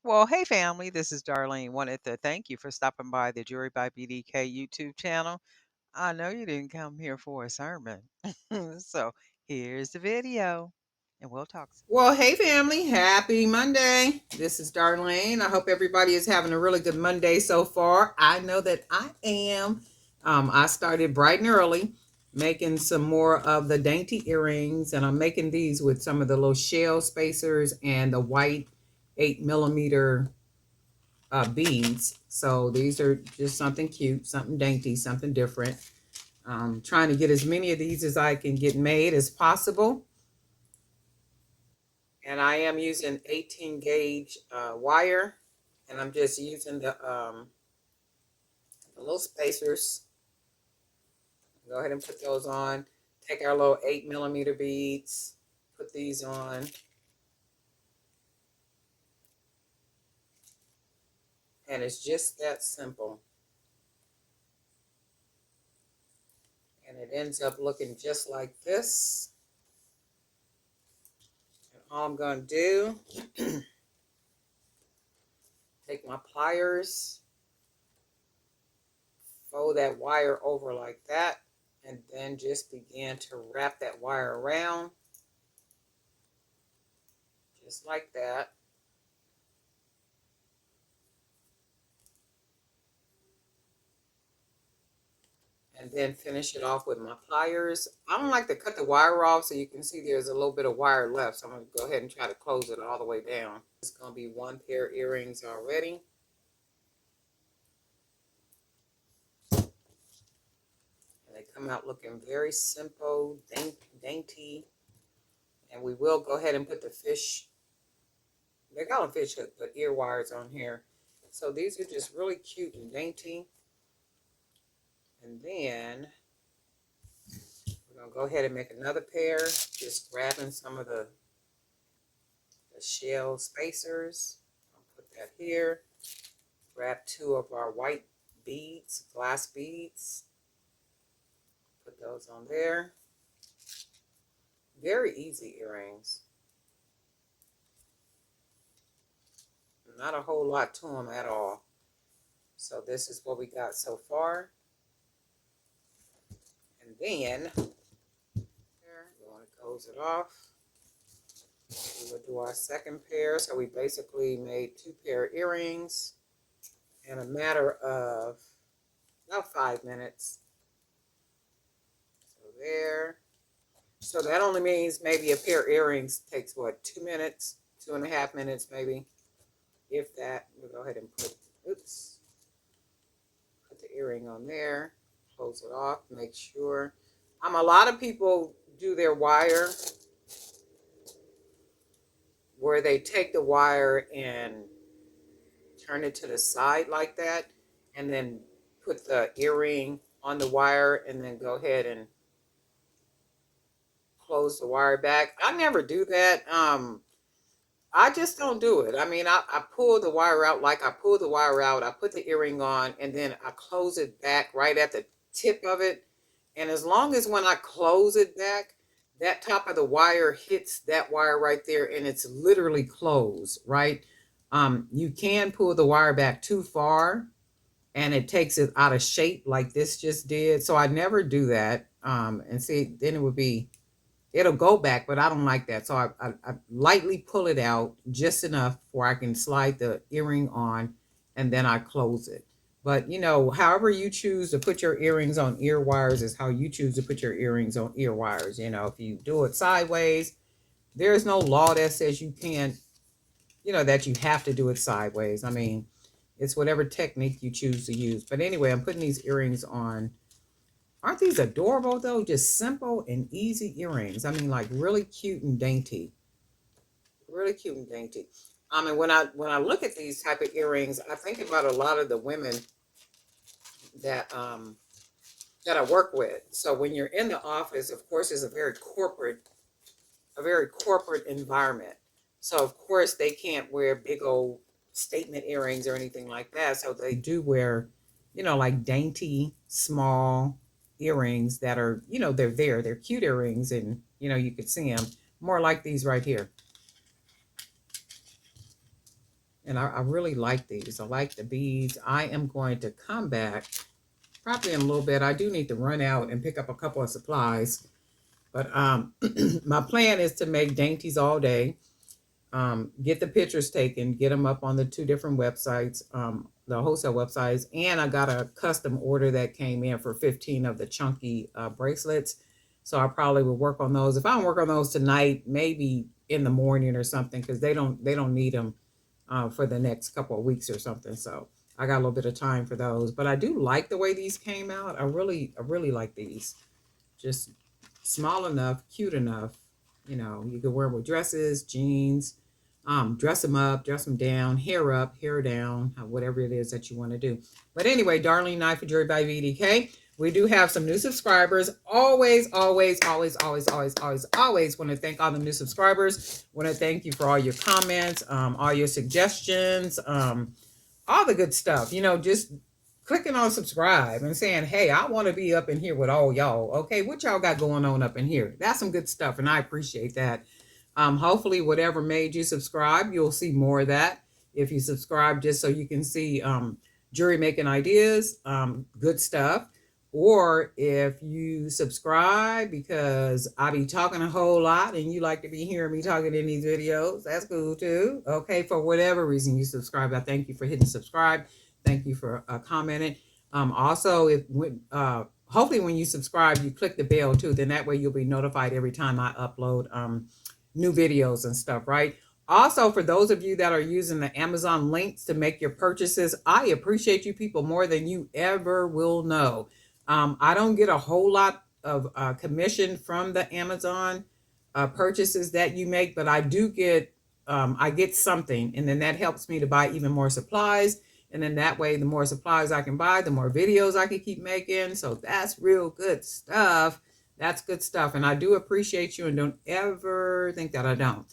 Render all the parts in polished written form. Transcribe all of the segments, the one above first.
Well, hey family, this is Darlene. Wanted to thank you for stopping by the Jury by BDK YouTube channel. I know you didn't come here for a sermon. So here's the video, and we'll talk soon. Well, hey family, happy Monday. This is Darlene. I hope everybody is having a really good Monday so far. I know that I am. I started bright and early making some more of the dainty earrings, and I'm making these with some of the little shell spacers and the white 8 millimeter beads. So these are just something cute, something dainty, something different. Trying to get as many of these as I can get made as possible. And I am using 18 gauge wire, and I'm just using the little spacers. Go ahead and put those on. Take our little 8 millimeter beads, put these on. And it's just that simple. And it ends up looking just like this. And all I'm going to do, take my pliers, fold that wire over like that, and then just begin to wrap that wire around, just like that. And then finish it off with my pliers. I don't like to cut the wire off, so you can see there's a little bit of wire left. So I'm going to go ahead and try to close it all the way down. It's going to be one pair of earrings already. And they come out looking very simple, dainty. And we will go ahead and put the fish, they call them fish hook, but ear wires on here. So these are just really cute and dainty. And then we're going to go ahead and make another pair, just grabbing some of the shell spacers. I'll put that here. Grab two of our white beads, glass beads. Put those on there. Very easy earrings. Not a whole lot to them at all. So this is what we got so far. And then we're going to close it off. We will do our second pair. So we basically made 2 pair of earrings in a matter of about 5 minutes. So there. So that only means maybe a pair of earrings takes what, 2 minutes, 2.5 minutes maybe, if that. We'll go ahead and put the earring on there, close it off, make sure. A lot of people do their wire where they take the wire and turn it to the side like that, and then put the earring on the wire, and then go ahead and close the wire back. I never do that. I just don't do it. I mean, I pull the wire out like I pull the wire out. I put the earring on, and then I close it back right at the tip of it. And as long as when I close it back, that top of the wire hits that wire right there, and it's literally closed, right? You can pull the wire back too far, and it takes it out of shape like this just did. So I never do that. And see, then it'll go back, but I don't like that. So I lightly pull it out just enough where I can slide the earring on, and then I close it. But, however you choose to put your earrings on ear wires is how you choose to put your earrings on ear wires. If you do it sideways, there's no law that says you can't, that you have to do it sideways. I mean, it's whatever technique you choose to use. But anyway, I'm putting these earrings on. Aren't these adorable though? Just simple and easy earrings. I mean, like really cute and dainty. Really cute and dainty. And when I look at these type of earrings, I think about a lot of the women that that I work with. So when you're in the office, of course, it's a very corporate environment. So of course they can't wear big old statement earrings or anything like that. So they do wear, like dainty, small earrings that are, they're cute earrings, and you could see them more like these right here. And I really like these. I like the beads. I am going to come back probably in a little bit. I do need to run out and pick up a couple of supplies. But my plan is to make dainties all day. Get the pictures taken, get them up on the two different websites, the wholesale websites, and I got a custom order that came in for 15 of the chunky bracelets. So I probably will work on those. If I don't work on those tonight, maybe in the morning or something, because they don't need them for the next couple of weeks or something. So I got a little bit of time for those. But I do like the way these came out. I really like these. Just small enough, cute enough. You know, you could wear them with dresses, jeans, dress them up, dress them down, hair up, hair down, whatever it is that you want to do. But anyway, Darlene Knife for Jewelry by VDK. We do have some new subscribers. Always want to thank all the new subscribers. Want to thank you for all your comments, all your suggestions, all the good stuff. You know, just clicking on subscribe and saying, hey, I want to be up in here with all y'all. Okay, what y'all got going on up in here? That's some good stuff, and I appreciate that. Hopefully, whatever made you subscribe, you'll see more of that. If you subscribe just so you can see jury making ideas, good stuff. Or if you subscribe because I be talking a whole lot and you like to be hearing me talking in these videos, that's cool too. Okay, for whatever reason you subscribe, I thank you for hitting subscribe. Thank you for commenting. Also, if hopefully when you subscribe, you click the bell too. Then that way you'll be notified every time I upload new videos and stuff, right? Also, for those of you that are using the Amazon links to make your purchases, I appreciate you people more than you ever will know. I don't get a whole lot of commission from the Amazon purchases that you make, but I get something, and then that helps me to buy even more supplies. And then that way, the more supplies I can buy, the more videos I can keep making. So that's real good stuff. That's good stuff. And I do appreciate you, and don't ever think that I don't.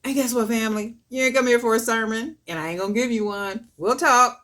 And guess what, family? You ain't come here for a sermon, and I ain't going to give you one. We'll talk.